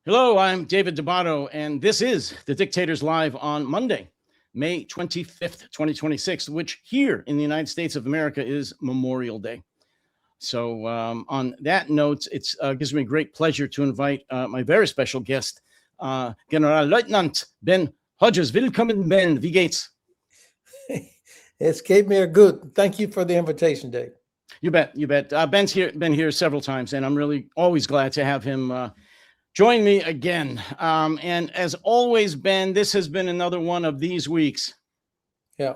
Hello, I'm David Dubato, and this is the Dictators Live on Monday, May 25th, 2026, which here in the United States of America is Memorial Day. So on that note, it gives me great pleasure to invite my very special guest, Generalleutnant Ben Hodges. Willkommen, Ben. Wie geht's? It's gave me a good. Thank you for the invitation, Dave. You bet. You bet. Ben's been here several times, and I'm really always glad to have him join me again. And as always, Ben, this has been another one of these weeks. Yeah.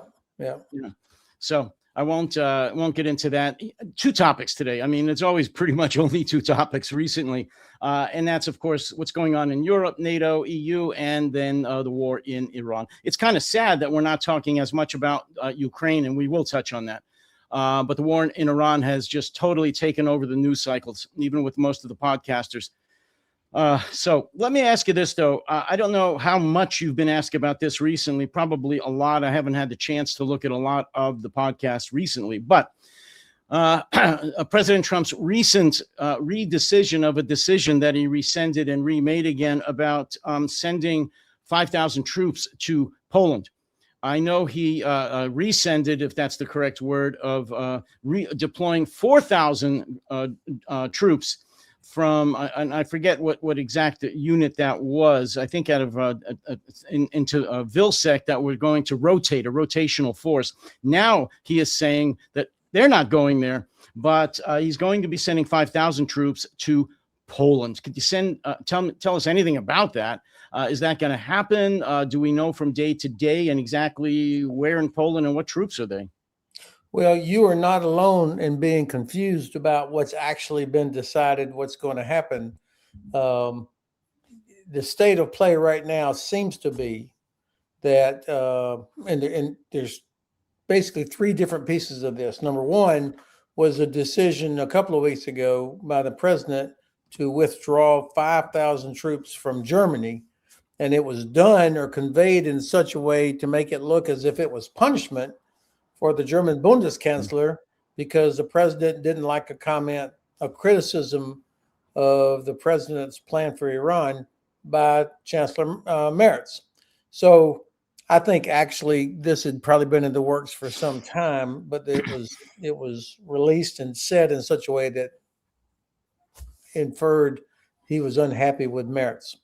So I won't get into that. Two topics today. I mean, it's always pretty much only two topics recently, and that's of course what's going on in Europe, NATO, EU, and then the war in Iran. It's kind of sad that we're not talking as much about Ukraine, and we will touch on that. But the war in Iran has just totally taken over the news cycles, even with most of the podcasters. So let me ask you this, though. I don't know how much you've been asked about this recently, probably a lot. I haven't had the chance to look at a lot of the podcasts recently, but President Trump's recent redecision of a decision that he rescinded and remade again about sending 5,000 troops to Poland. I know he rescinded, if that's the correct word, of deploying 4,000 troops from, and I forget what exact unit that was. I think out of into Vilsec that we're going to rotate, a rotational force. Now he is saying that they're not going there, but he's going to be sending 5,000 troops to Poland. Could you tell us anything about that? Is that going to happen? Do we know from day to day and exactly where in Poland and what troops are they? Well, you are not alone in being confused about what's actually been decided, what's going to happen. The state of play right now seems to be that, and there's basically three different pieces of this. Number one was a decision a couple of weeks ago by the president to withdraw 5,000 troops from Germany. And it was done or conveyed in such a way to make it look as if it was punishment for the German Bundeskanzler because the president didn't like a criticism of the president's plan for Iran by Chancellor Merz. So I think actually this had probably been in the works for some time, but it was released and said in such a way that inferred he was unhappy with Merz.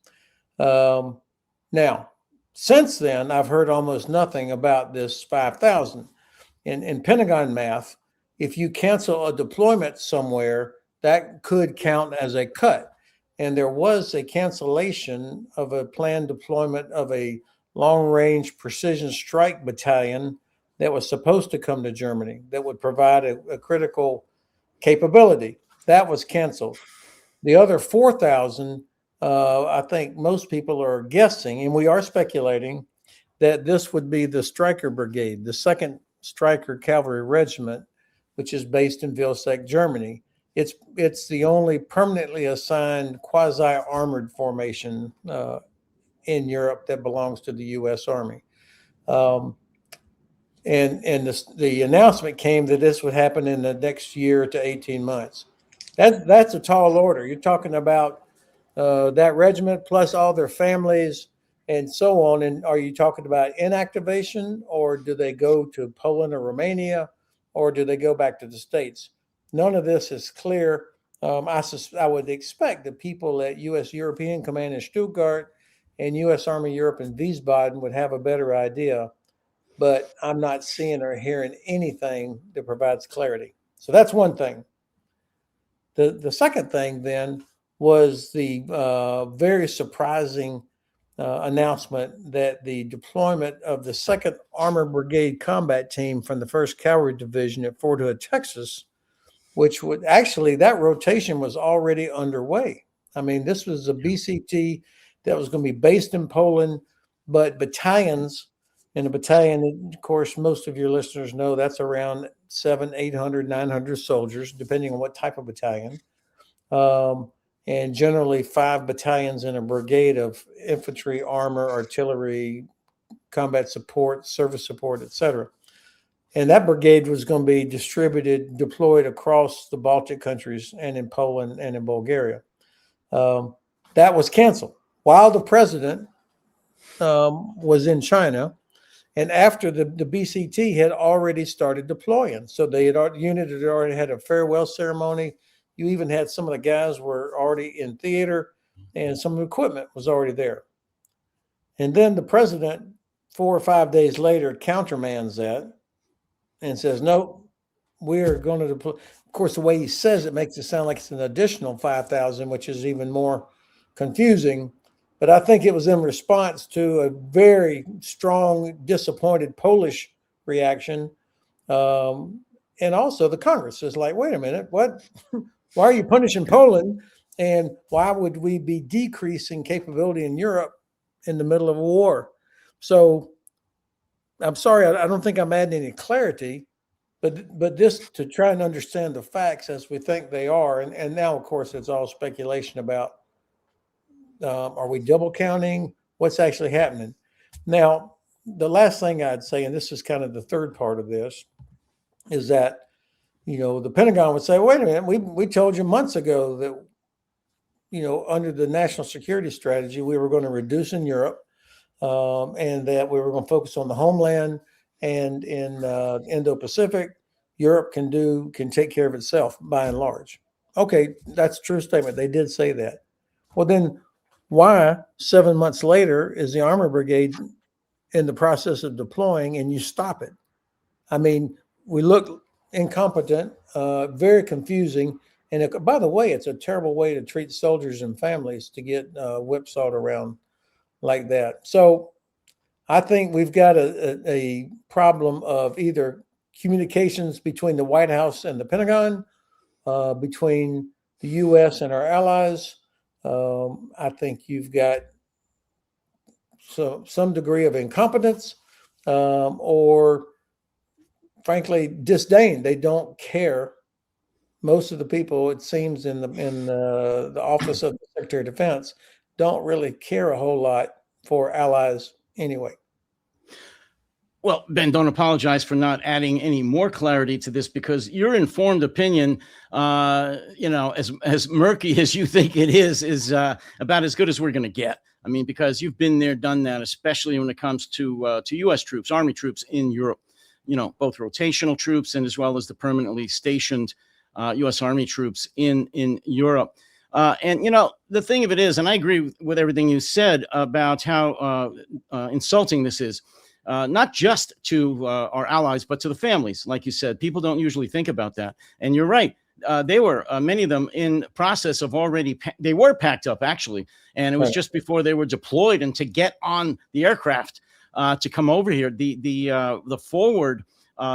Now, since then, I've heard almost nothing about this 5,000. In Pentagon math, if you cancel a deployment somewhere, that could count as a cut. And there was a cancellation of a planned deployment of a long-range precision strike battalion that was supposed to come to Germany that would provide a critical capability. That was canceled. The other 4,000, I think most people are guessing, and we are speculating, that this would be the Stryker Brigade, the 2nd Stryker Cavalry Regiment, which is based in Vilsec, Germany. It's the only permanently assigned quasi-armored formation in Europe that belongs to the U.S. Army. And the announcement came that this would happen in the next year to 18 months. That's a tall order. You're talking about that regiment plus all their families and so on. And are you talking about inactivation, or do they go to Poland or Romania, or do they go back to the States? None of this is clear. I would expect the people at U.S. European Command in Stuttgart and U.S. Army Europe in Wiesbaden would have a better idea, but I'm not seeing or hearing anything that provides clarity. So that's one thing. The second thing then was the very surprising announcement that the deployment of the 2nd Armored Brigade Combat Team from the 1st Cavalry Division at Fort Hood, Texas, which would actually, that rotation was already underway. I mean, this was a BCT that was going to be based in Poland, but battalions, and a battalion, of course, most of your listeners know that's around 700, 800, 900 soldiers, depending on what type of battalion. And generally 5 battalions in a brigade of infantry, armor, artillery, combat support, service support, etc. And that brigade was going to be deployed across the Baltic countries and in Poland and in Bulgaria. That was canceled. while the president was in China, and after the BCT had already started deploying. So the unit had already had a farewell ceremony. You even had some of the guys were already in theater, and some of the equipment was already there. And then the president, 4 or 5 days later, countermands that and says, no, we're going to deploy. Of course, the way he says it makes it sound like it's an additional 5,000, which is even more confusing. But I think it was in response to a very strong, disappointed Polish reaction. And also the Congress is like, wait a minute, what? Why are you punishing Poland? And why would we be decreasing capability in Europe in the middle of a war? So I'm sorry, I don't think I'm adding any clarity, but this to try and understand the facts as we think they are. And now, of course, it's all speculation about are we double counting? What's actually happening? Now, the last thing I'd say, and this is kind of the third part of this, is that, the Pentagon would say, wait a minute, we told you months ago that, under the national security strategy, we were going to reduce in Europe and that we were going to focus on the homeland, and in Indo-Pacific, Europe can take care of itself by and large. Okay, that's a true statement. They did say that. Well, then why 7 months later is the Armor Brigade in the process of deploying and you stop it? I mean, we look incompetent, very confusing. And by the way, it's a terrible way to treat soldiers and families to get whipsawed around like that. So I think we've got a problem of either communications between the White House and the Pentagon, between the U.S. and our allies. I think you've got some degree of incompetence or frankly disdain. They don't care. Most of the people, it seems, in the office of the Secretary of Defense don't really care a whole lot for allies anyway. Well, Ben, don't apologize for not adding any more clarity to this, because your informed opinion, as murky as you think it is about as good as we're going to get. I mean, because you've been there, done that, especially when it comes to U.S. troops, Army troops in Europe, both rotational troops and as well as the permanently stationed U.S. Army troops in Europe. And the thing of it is, and I agree with everything you said about how insulting this is. Not just to our allies, but to the families. Like you said, people don't usually think about that. And you're right. They were, many of them, in process of they were packed up, actually. And it was just before they were deployed and to get on the aircraft to come over here. The forward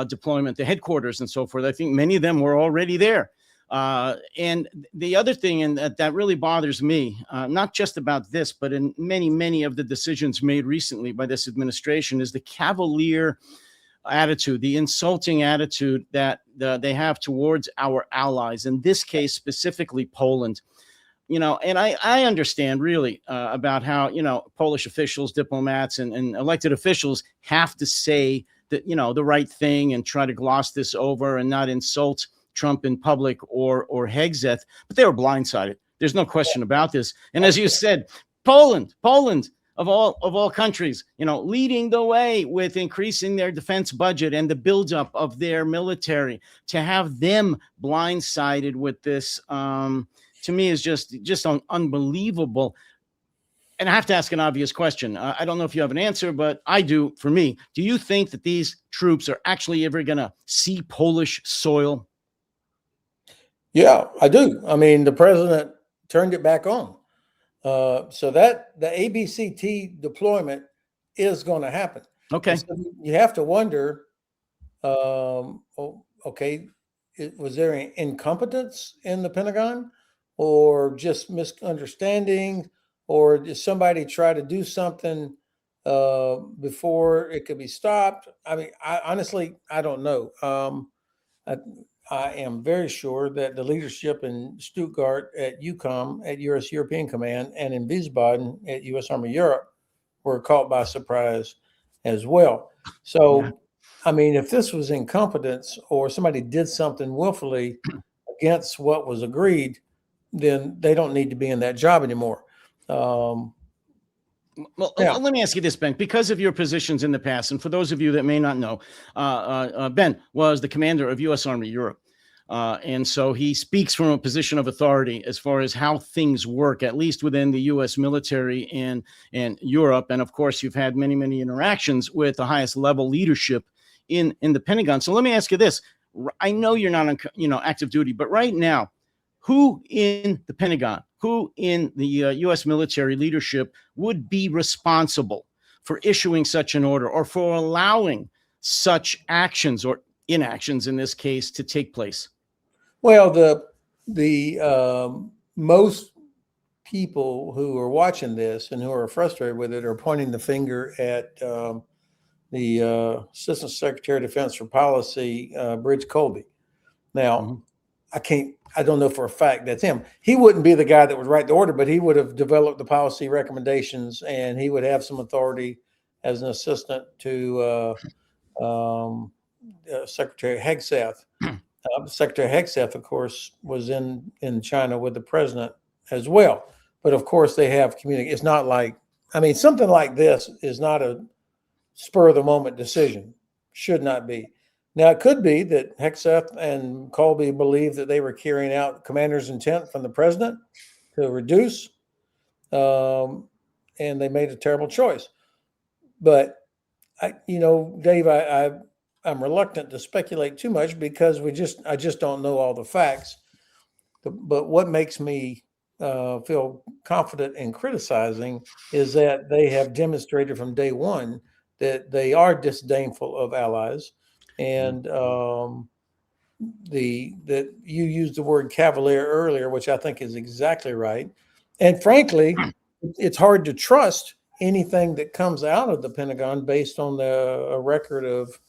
deployment, the headquarters and so forth, I think many of them were already there. And the other thing, and that really bothers me, not just about this, but in many, many of the decisions made recently by this administration, is the cavalier attitude, the insulting attitude that they have towards our allies. In this case, specifically Poland. And I understand really about how, Polish officials, diplomats, and elected officials have to say that, the right thing and try to gloss this over and not insult Trump in public or Hegseth, but they were blindsided. There's no question about this. And as you said, Poland of all countries, leading the way with increasing their defense budget and the buildup of their military, to have them blindsided with this, to me is just unbelievable. And I have to ask an obvious question. I don't know if you have an answer, but I do. For me, do you think that these troops are actually ever going to see Polish soil? Yeah, I do. I mean, the president turned it back on. So that the ABCT deployment is going to happen. Okay. So you have to wonder, okay, was there an incompetence in the Pentagon or just misunderstanding, or did somebody try to do something before it could be stopped? I mean, honestly, I don't know. I am very sure that the leadership in Stuttgart at EUCOM, at U.S. European Command, and in Wiesbaden at U.S. Army Europe were caught by surprise as well. So, I mean, if this was incompetence or somebody did something willfully against what was agreed, then they don't need to be in that job anymore. Well, Yeah. let me ask you this, Ben, because of your positions in the past, and for those of you that may not know, Ben was the commander of U.S. Army Europe. And so he speaks from a position of authority as far as how things work, at least within the U.S. military and Europe. And of course, you've had many, many interactions with the highest level leadership in the Pentagon. So let me ask you this. I know you're not on, active duty, but right now, who in the Pentagon, who in the U.S. military leadership would be responsible for issuing such an order or for allowing such actions or inactions in this case to take place? Well, the most people who are watching this and who are frustrated with it are pointing the finger at the Assistant Secretary of Defense for Policy, Bridge Colby. Now, I don't know for a fact that's him. He wouldn't be the guy that would write the order, but he would have developed the policy recommendations, and he would have some authority as an assistant to Secretary Hegseth. Secretary Hegseth, of course, was in China with the president as well. But of course, they have communication. It's not like, something like this is not a spur of the moment decision. Should not be. Now, it could be that Hegseth and Colby believed that they were carrying out commander's intent from the president to reduce, and they made a terrible choice. But, Dave, I'm reluctant to speculate too much because I just don't know all the facts. But what makes me feel confident in criticizing is that they have demonstrated from day one that they are disdainful of allies. And that you used the word cavalier earlier, which I think is exactly right. And frankly, it's hard to trust anything that comes out of the Pentagon based on a record of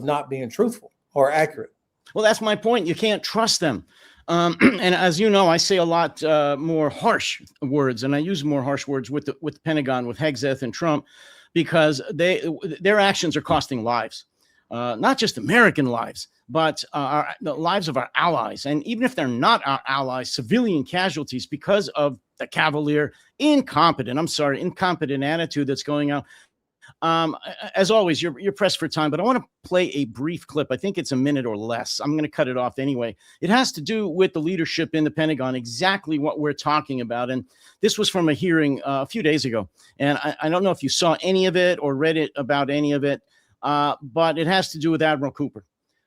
not being truthful or accurate. Well, that's my point. You can't trust them. And as you know, I say a lot more harsh words, and I use more harsh words with the Pentagon, with Hegseth and Trump, because their actions are costing lives. Not just American lives, but the lives of our allies. And even if they're not our allies, civilian casualties because of the cavalier, incompetent attitude that's going on. As always, you're pressed for time, but I want to play a brief clip. I think it's a minute or less. I'm going to cut it off anyway. It has to do with the leadership in the Pentagon, exactly what we're talking about. And this was from a hearing a few days ago. And I don't know if you saw any of it or read it about any of it. But it has to do with Admiral Cooper,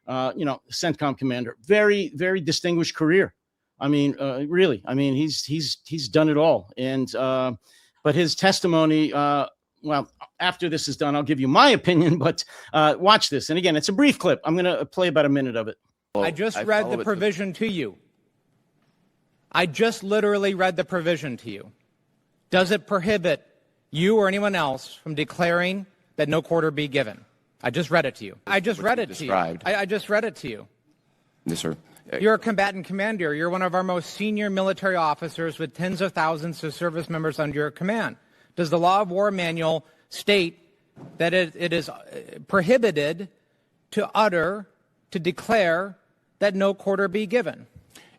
CENTCOM commander, very, very distinguished career. Really, he's done it all. And, but his testimony, well, after this is done, I'll give you my opinion, but watch this. And again, it's a brief clip. I'm going to play about a minute of it. I just read the provision to you. I just literally read the provision to you. Does it prohibit you or anyone else from declaring that no quarter be given? I just read it to you. I just read it to you. I just read it to you. Yes, sir. You're a combatant commander. You're one of our most senior military officers with tens of thousands of service members under your command. Does the Law of War Manual state that it is prohibited to declare that no quarter be given?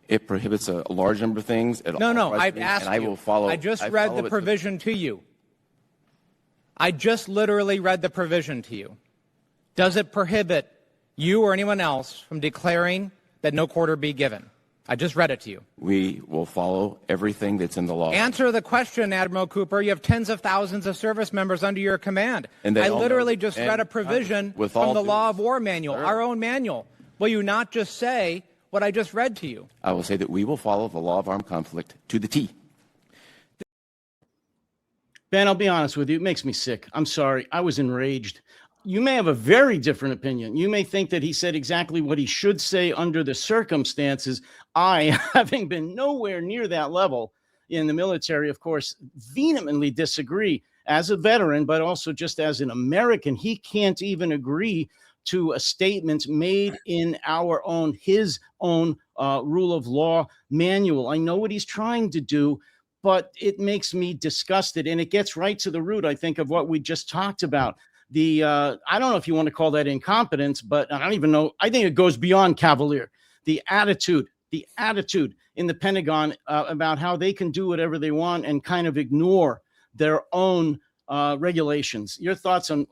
It prohibits a large number of things. No, I've asked you. I will follow. I just read the provision to you. I just literally read the provision to you. Does it prohibit you or anyone else from declaring that no quarter be given? I just read it to you. We will follow everything that's in the law. Answer the question, Admiral Cooper. You have tens of thousands of service members under your command. And I literally just read a provision from the Law of War Manual, our own manual. Will you not just say what I just read to you? I will say that we will follow the law of armed conflict to the T. Ben, I'll be honest with you. It makes me sick. I'm sorry. I was enraged. You may have a very different opinion. You may think that he said exactly what he should say under the circumstances. I, having been nowhere near that level in the military, of course, vehemently disagree as a veteran, but also just as an American. He can't even agree to a statement made in his own rule of law manual. I know what he's trying to do, but it makes me disgusted. And it gets right to the root, I think, of what we just talked about. I don't know if you want to call that incompetence, but I don't even know. I think it goes beyond cavalier. The attitude in the Pentagon about how they can do whatever they want and kind of ignore their own regulations. Your thoughts on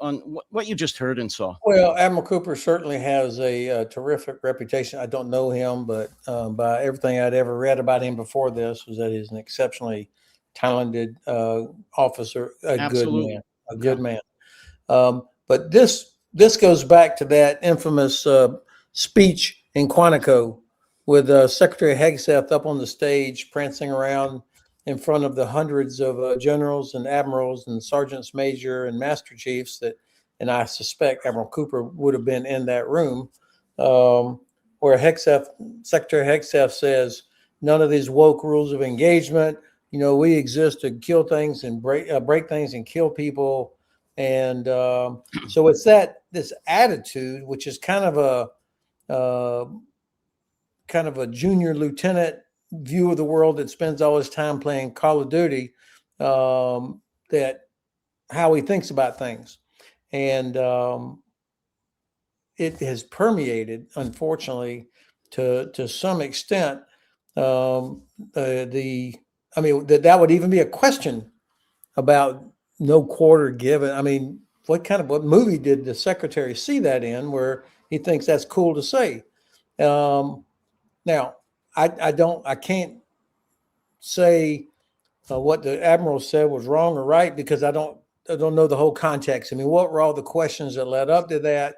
what you just heard and saw? Well, Admiral Cooper certainly has a terrific reputation. I don't know him, but by everything I'd ever read about him before this was that he's an exceptionally talented officer, Absolutely. a good man. But this goes back to that infamous speech in Quantico with Secretary Hegseth up on the stage prancing around in front of the hundreds of generals and admirals and sergeants major and master chiefs and I suspect Admiral Cooper would have been in that room, where Secretary Hegseth says, none of these woke rules of engagement, we exist to kill things and break things and kill people. And so it's this attitude, which is kind of a junior lieutenant view of the world that spends all his time playing Call of Duty, that how he thinks about things. And it has permeated, unfortunately, to some extent. That would even be a question about no quarter given. I mean, what movie did the secretary see that in, where he thinks that's cool to say? Now, I can't say what the admiral said was wrong or right, because I don't know the whole context. I mean, what were all the questions that led up to that?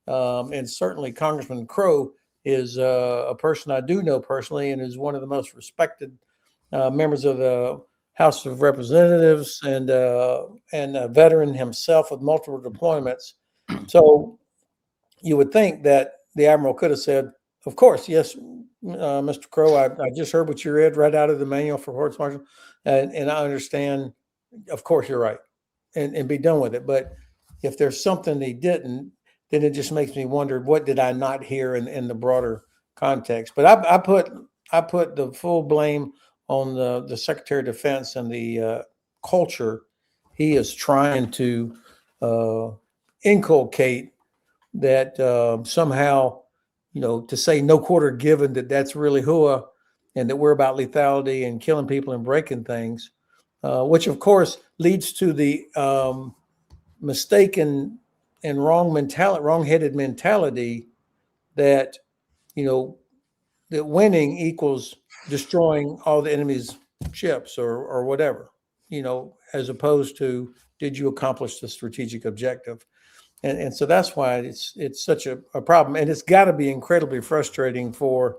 And certainly Congressman Crow is a person I do know personally and is one of the most respected members of the House of Representatives and a veteran himself with multiple deployments. So you would think that the admiral could have said, of course, yes, Mr. Crow, I just heard what you read right out of the manual for courts martial, and I understand, of course, you're right, and be done with it. But if there's something he didn't, then it just makes me wonder, what did I not hear in the broader context? But I put the full blame on the Secretary of Defense and the culture he is trying to inculcate, that somehow, to say no quarter given, that's really hua, and that we're about lethality and killing people and breaking things, which of course leads to the mistaken and wrong-headed mentality that, that winning equals destroying all the enemy's ships or whatever, as opposed to, did you accomplish the strategic objective? And so that's why it's such a problem. And it's got to be incredibly frustrating for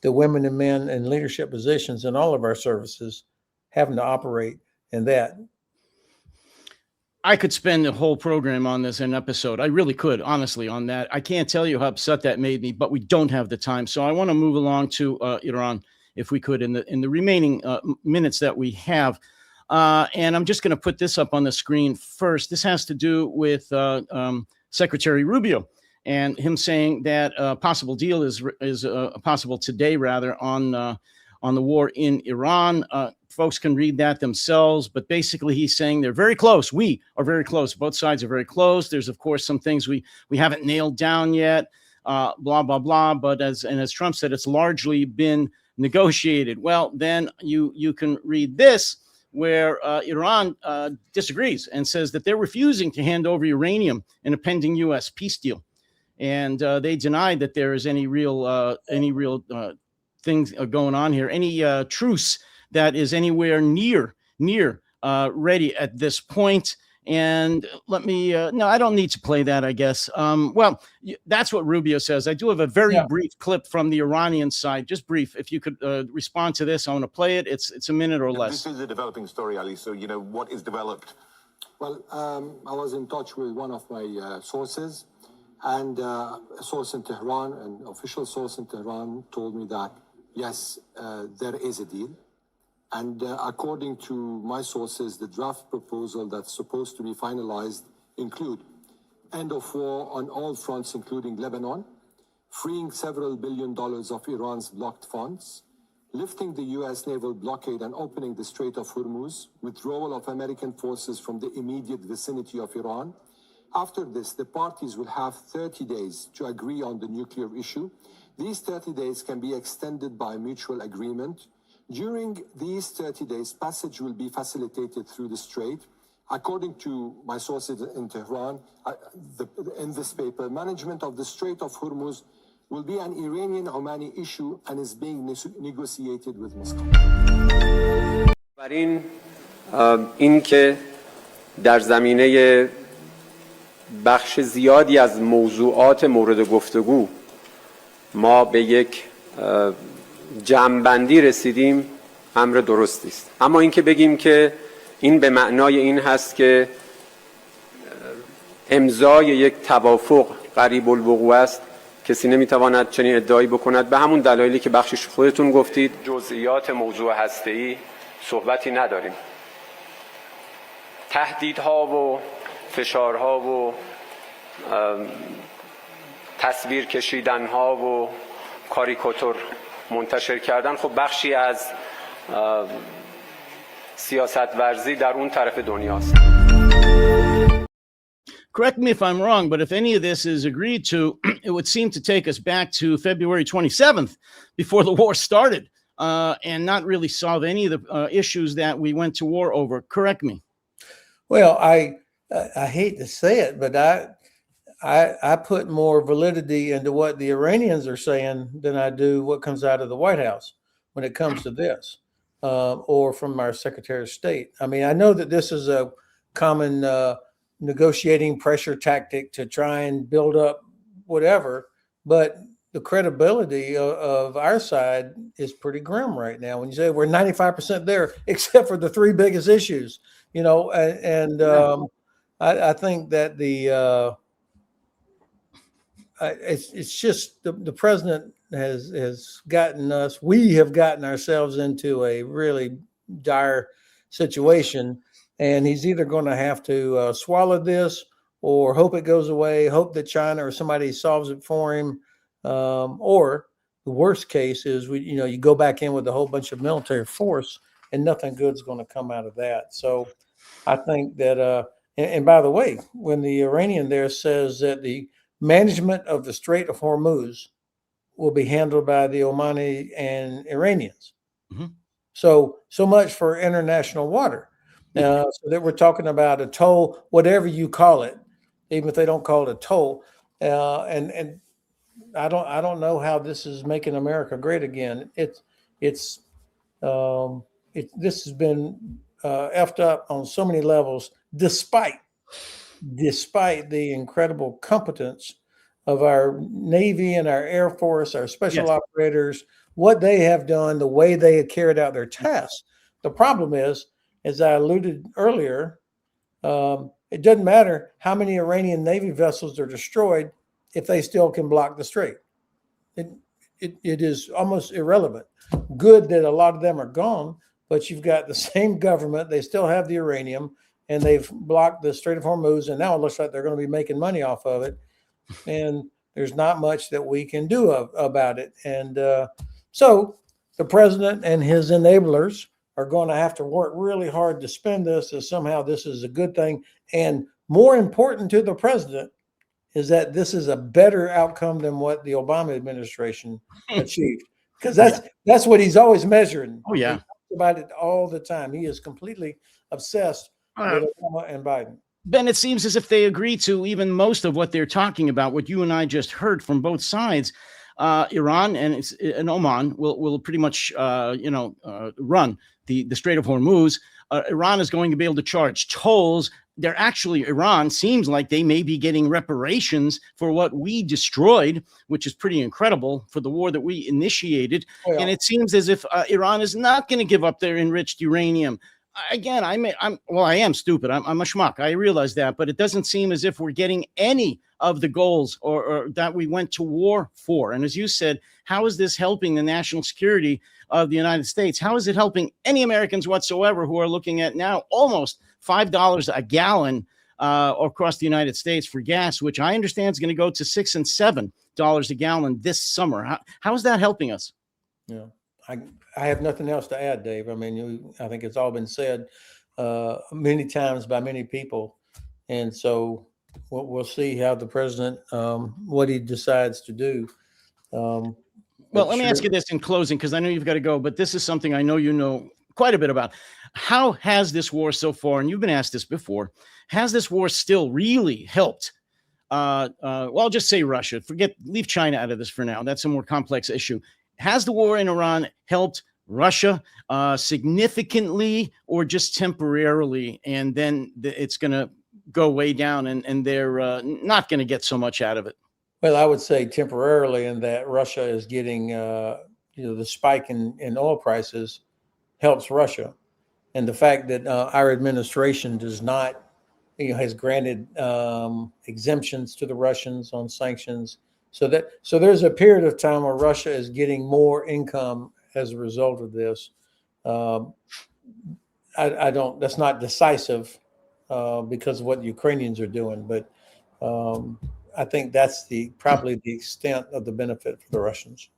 the women and men in leadership positions in all of our services having to operate in that. I could spend the whole program on this, an episode. I really could, honestly, on that. I can't tell you how upset that made me, but we don't have the time. So I want to move along to Iran, if we could, in the remaining minutes that we have. And I'm just going to put this up on the screen first. This has to do with Secretary Rubio and him saying that a possible deal is possible today, rather, on the war in Iran. Folks can read that themselves, but basically he's saying they're very close. We are very close. Both sides are very close. There's, of course, some things we haven't nailed down yet, blah, blah, blah. But as Trump said, it's largely been negotiated. Well, then you can read this, where Iran disagrees and says that they're refusing to hand over uranium in a pending U.S. peace deal. And they deny that there is any real things going on here, any truce that is anywhere near ready at this point. And let me, no, I don't need to play that, I guess. Well, that's what Rubio says. I do have a very brief clip from the Iranian side, just brief. If you could respond to this, I want to play it. It's a minute or less. This is a developing story, Ali. So, what is developed? Well, I was in touch with one of my sources, and a source in Tehran, an official source in Tehran, told me that, yes, there is a deal. And according to my sources, the draft proposal that's supposed to be finalized include end of war on all fronts, including Lebanon, freeing several $1 billion of Iran's blocked funds, lifting the U.S. naval blockade and opening the Strait of Hormuz, withdrawal of American forces from the immediate vicinity of Iran. After this, the parties will have 30 days to agree on the nuclear issue. These 30 days can be extended by mutual agreement. During these 30 days, passage will be facilitated through the strait. According to my sources in Tehran, in this paper, management of the Strait of Hormuz will be an Iranian-Omani issue and is being negotiated with Moscow. این که در زمینه بخش زیادی از موضوعات مورد گفتگو ما به یک جمع‌بندی رسیدیم امر درستی است. اما اینکه بگیم که این به معنای این هست که امضای یک توافق قریب الوقوع است، کسی نمیتواند چنین ادعایی بکند. به همون دلایلی که بخشش خودتون گفتید، جزئیات موضوع هسته‌ای صحبتی نداریم. تهدیدها و فشارها و تصویر کشیدنها و کاریکاتور منتشر کردن خب بخشی از سیاست ورزی در اون طرف دنیاست. Correct me if I'm wrong, but if any of this is agreed to, it would seem to take us back to February 27th before the war started and not really solve any of the issues that we went to war over. Correct me. Well, I hate to say it, but I put more validity into what the Iranians are saying than I do what comes out of the White House when it comes to this, or from our Secretary of State. I mean, I know that this is a common negotiating pressure tactic to try and build up whatever, but the credibility of our side is pretty grim right now. When you say we're 95% there, except for the three biggest issues, you know, I think that it's just the president has gotten us, we have gotten ourselves into a really dire situation, and he's either going to have to swallow this or hope it goes away, hope that China or somebody solves it for him, or the worst case is you go back in with a whole bunch of military force and nothing good's going to come out of that. So I think that, and by the way, when the Iranian there says that the management of the Strait of Hormuz will be handled by the Omani and Iranians. Mm-hmm. So much for international water. So that we're talking about a toll, whatever you call it, even if they don't call it a toll. And I don't know how this is making America great again. This has been effed up on so many levels, despite the incredible competence of our Navy and our Air Force, our special operators, what they have done, the way they have carried out their tasks. The problem is, as I alluded earlier, it doesn't matter how many Iranian Navy vessels are destroyed if they still can block the strait. It is almost irrelevant. Good that a lot of them are gone, but you've got the same government. They still have the uranium, and they've blocked the Strait of Hormuz, and now it looks like they're going to be making money off of it. And there's not much that we can do about it. And so the president and his enablers are going to have to work really hard to spin this as somehow this is a good thing. And more important to the president is that this is a better outcome than what the Obama administration achieved, because that's what he's always measuring. Oh yeah, he talks about it all the time. He is completely obsessed with Obama and Biden. Ben, it seems as if they agree to even most of what they're talking about, what you and I just heard from both sides. Iran and Oman will pretty much run the Strait of Hormuz. Iran is going to be able to charge tolls. They're actually, Iran seems like they may be getting reparations for what we destroyed, which is pretty incredible for the war that we initiated. Oh, yeah. And it seems as if Iran is not going to give up their enriched uranium. Again, I am stupid. I'm a schmuck. I realize that, but it doesn't seem as if we're getting any of the goals or that we went to war for. And as you said, how is this helping the national security of the United States? How is it helping any Americans whatsoever who are looking at now almost $5 a gallon across the United States for gas, which I understand is going to go to $6 and $7 a gallon this summer? How is that helping us? Yeah. I have nothing else to add, Dave. I mean, I think it's all been said many times by many people. And so we'll see how the president, what he decides to do. Well, let me ask you this in closing, because I know you've got to go, but this is something I know you know quite a bit about. How has this war so far, and you've been asked this before, has this war still really helped? Well, I'll just say Russia. Leave China out of this for now. That's a more complex issue. Has the war in Iran helped Russia significantly or just temporarily? And then it's going to go way down and they're not going to get so much out of it. Well, I would say temporarily in that Russia is getting, the spike in oil prices helps Russia. And the fact that our administration does not, has granted exemptions to the Russians on sanctions. So there's a period of time where Russia is getting more income as a result of this. That's not decisive because of what the Ukrainians are doing, but I think that's probably the extent of the benefit for the Russians.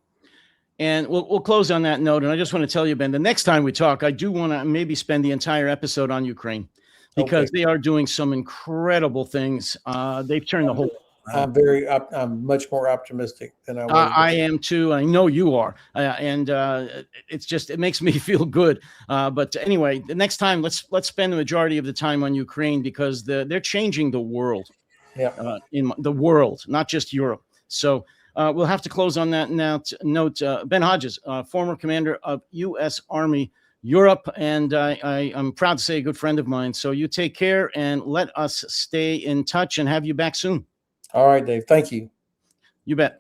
And we'll close on that note. And I just want to tell you, Ben, the next time we talk, I do want to maybe spend the entire episode on Ukraine because they are doing some incredible things. They've turned the whole. I'm much more optimistic than I was. I am too. I know you are. And it makes me feel good. But anyway, the next time, let's spend the majority of the time on Ukraine because they're changing the world. Yeah. In the world, not just Europe. So we'll have to close on that note. Ben Hodges, former commander of U.S. Army Europe, and I'm proud to say a good friend of mine. So you take care and let us stay in touch and have you back soon. All right, Dave. Thank you. You bet.